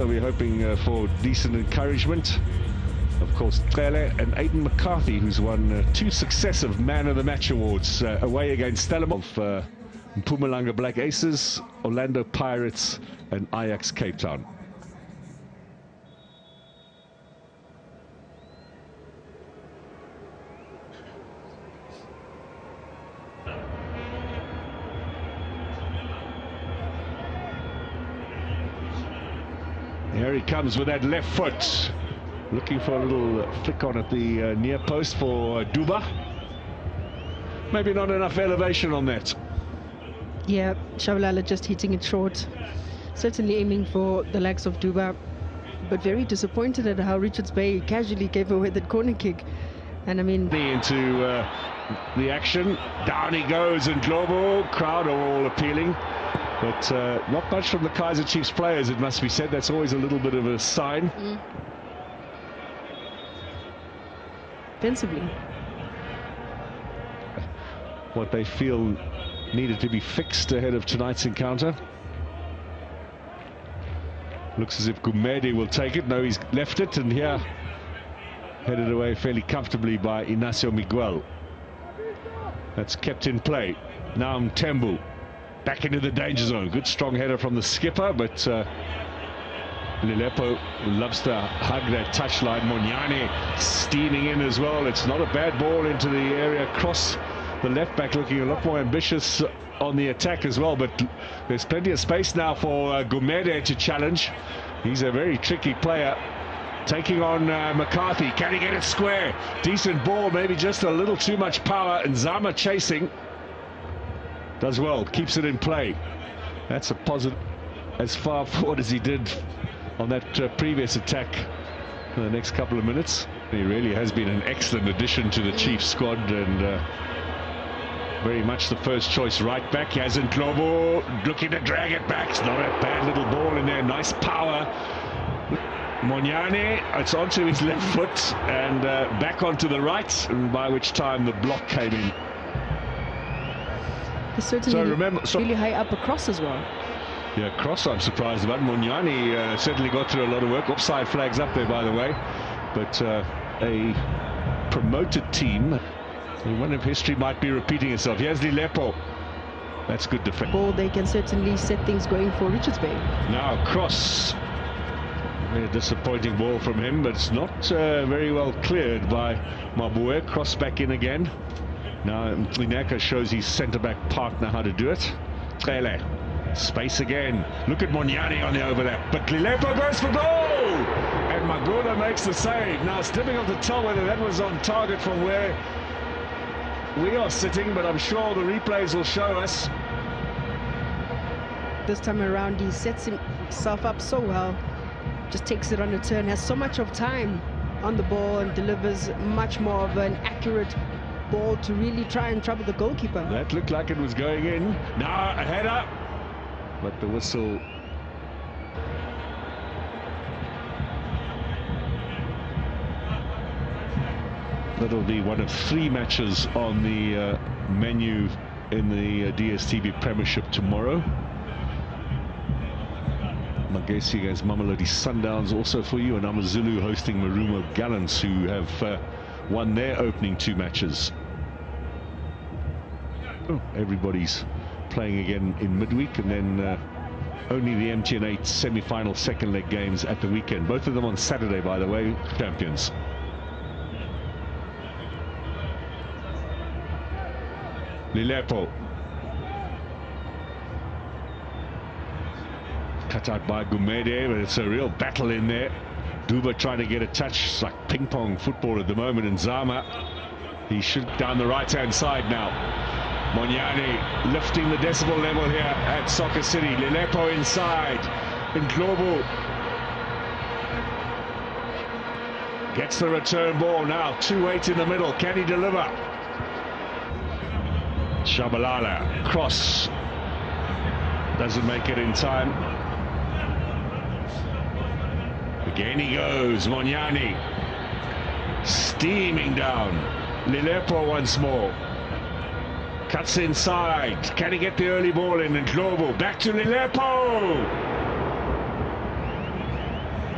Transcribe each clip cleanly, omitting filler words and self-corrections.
So we're hoping for decent encouragement. Of course, Klele and Aidan McCarthy, who's won 2 successive Man of the Match awards away against Stellenbosch of Mpumalanga Black Aces, Orlando Pirates and Ajax Cape Town. Here he comes with that left foot. Looking for a little flick on at the near post for Duba. Maybe not enough elevation on that. Yeah, Shabalala just hitting it short. Certainly aiming for the legs of Duba, but very disappointed at how Richards Bay casually gave away that corner kick. And I mean, into the action, down he goes, and global crowd are all appealing, but not much from the Kaizer Chiefs players, it must be said. That's always a little bit of a sign. Defensively, what they feel needed to be fixed ahead of tonight's encounter. Looks as if Gumede will take it. No, he's left it, and here headed away fairly comfortably by Inacio Miguel. That's kept in play. Now Mtembu back into the danger zone. Good strong header from the skipper, but Lilepo loves to hug that touchline. Monyane steaming in as well. It's not a bad ball into the area. Cross the left back, looking a lot more ambitious on the attack as well, but there's plenty of space now for Gumede to challenge. He's a very tricky player. Taking on McCarthy. Can he get it square? Decent ball, maybe just a little too much power. And Zama chasing. Does well, keeps it in play. That's a positive, as far forward as he did on that previous attack in the next couple of minutes. He really has been an excellent addition to the Chiefs squad, and very much the first choice right back. Yazin Globo looking to drag it back. It's not a bad little ball in there. Nice power. Monyane, it's onto his left foot and back onto the right, and by which time the block came in. He's certainly really high up across as well. Yeah, cross I'm surprised about. Monyane certainly got through a lot of work. Offside flags up there, by the way. But a promoted team, one of history might be repeating itself. Here's Lilepo. That's good defense. Ball, they can certainly set things going for Richards Bay. Now cross. A disappointing ball from him, but it's not very well cleared by Mabue. Cross back in again. Now Inaka shows his centre-back partner how to do it. Klele. Space again. Look at Monyane on the overlap. But Lilepo goes for goal! And Magula makes the save. Now it's difficult to tell whether that was on target from where we are sitting, but I'm sure the replays will show us. This time around, he sets himself up so well. Just takes it on a turn, has so much of time on the ball, and delivers much more of an accurate ball to really try and trouble the goalkeeper. That looked like it was going in. Now a header, but the whistle. That'll be one of 3 matches on the menu in the DSTV Premiership tomorrow. Magesi against Mamelodi Sundowns also for you, and Amazulu hosting Marumo Gallants, who have won their opening 2 matches. Everybody's playing again in midweek, and then only the MTN 8 semi-final second leg games at the weekend. Both of them on Saturday, by the way, champions. Lilepo. Cut out by Gumede, but it's a real battle in there. Duba trying to get a touch. It's like ping pong football at the moment. And Zama, he should down the right hand side now. Monyane lifting the decibel level here at Soccer City. Lilepo inside. And Global gets the return ball now. 2-8 in the middle. Can he deliver? Shabalala cross. Doesn't make it in time. Again he goes, Monyane steaming down. Lilepo once more. Cuts inside. Can he get the early ball in? And Global back to Lilepo.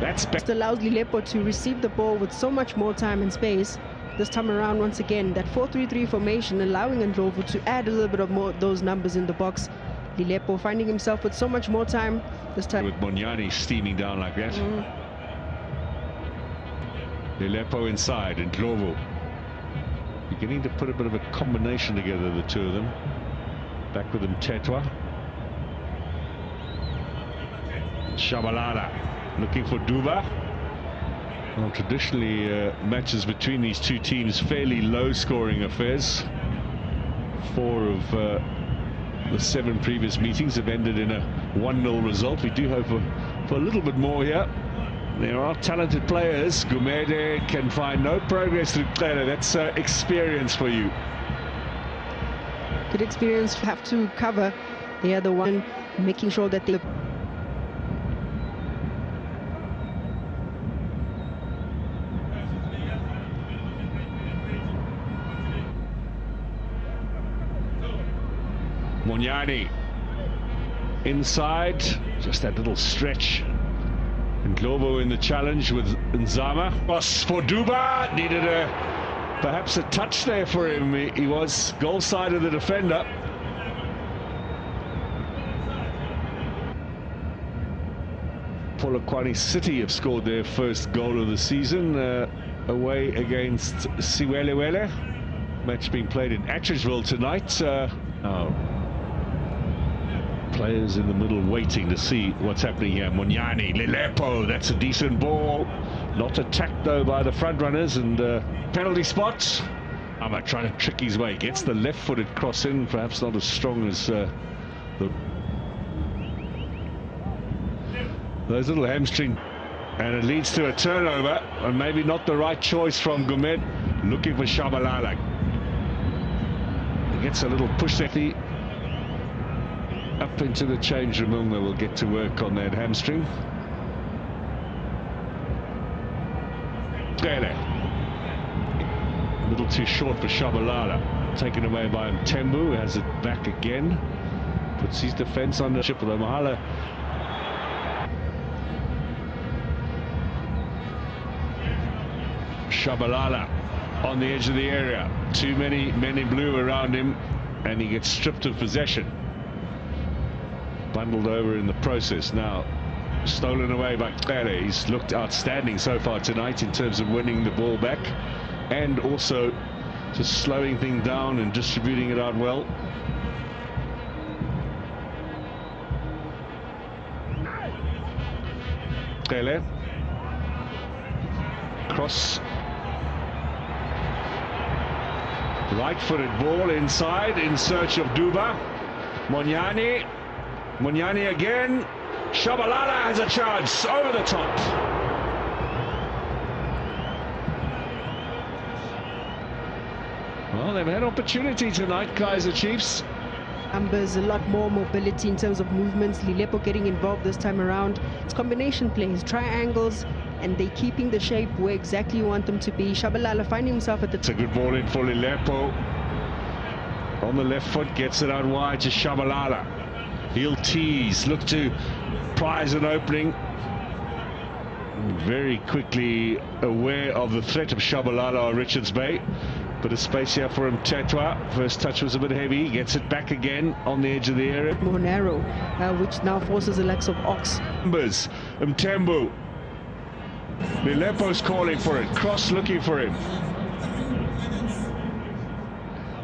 That's Just allows Lilepo to receive the ball with so much more time and space. This time around, once again, that 4-3-3 formation allowing Ndlovu to add a little bit of more those numbers in the box. Lilepo finding himself with so much more time this time. With Monyani steaming down like that. Lilepo inside, and Ndlovu beginning to put a bit of a combination together, the two of them. Back with him, Tetwa. Shabalala looking for Duba. Well, traditionally, matches between these two teams fairly low-scoring affairs. 4 of the 7 previous meetings have ended in a 1-0 result. We do hope for a little bit more here. There are talented players. Gumede can find no progress through Kaizer. That's experience for you. Good experience, have to cover the other one, making sure that they... Monyani inside, just that little stretch. And Ndlovu in the challenge with Nzama. Cross for Duba, needed perhaps a touch there for him. He was goal side of the defender. Polokwane City have scored their first goal of the season away against Siwelewele. Match being played in Atteridgeville tonight. Players in the middle waiting to see what's happening here. Monyani, Lilepo, that's a decent ball. Not attacked though by the front runners, and penalty spots. Ama trying to trick his way, gets the left-footed cross in, perhaps not as strong as those little hamstring, and it leads to a turnover, and maybe not the right choice from Gumed. Looking for Shabalala. He gets a little push there. Up into the change room, Unga will get to work on that hamstring. A little too short for Shabalala. Taken away by Mtembu, has it back again. Puts his defence under Chipolo Mahala. Shabalala on the edge of the area. Too many men in blue around him, and he gets stripped of possession. Bundled over in the process. Now stolen away by Kaizer. He's looked outstanding so far tonight in terms of winning the ball back and also just slowing things down and distributing it out well. Kaizer. Cross. Right-footed ball inside in search of Duba. Monyani. Monyani again. Shabalala has a chance over the top. Well, they've had opportunity tonight, Kaizer Chiefs. Numbers, a lot more mobility in terms of movements. Lilepo getting involved this time around. It's combination plays, triangles, and they're keeping the shape where exactly you want them to be. Shabalala finding himself at the... It's a good ball in for Lilepo. On the left foot, gets it out wide to Shabalala. He'll tease, look to prize an opening. Very quickly aware of the threat of Shabalala or Richards Bay. Bit of space here for him, Tetwa. First touch was a bit heavy, gets it back again on the edge of the area. More narrow, which now forces a lack of ox. Numbers, Mtembu. Lilepo's calling for it, Cross looking for him.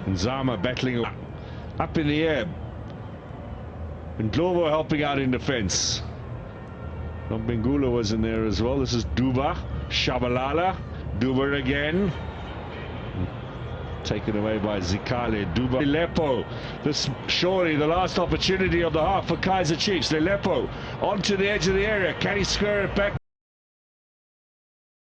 Nzama battling up in the air. And Ndlovu helping out in defence. Bengula was in there as well. This is Duba. Shabalala. Duba again. Taken away by Zikale. Duba. Lilepo. This surely the last opportunity of the half for Kaizer Chiefs. Lilepo onto the edge of the area. Can he square it back?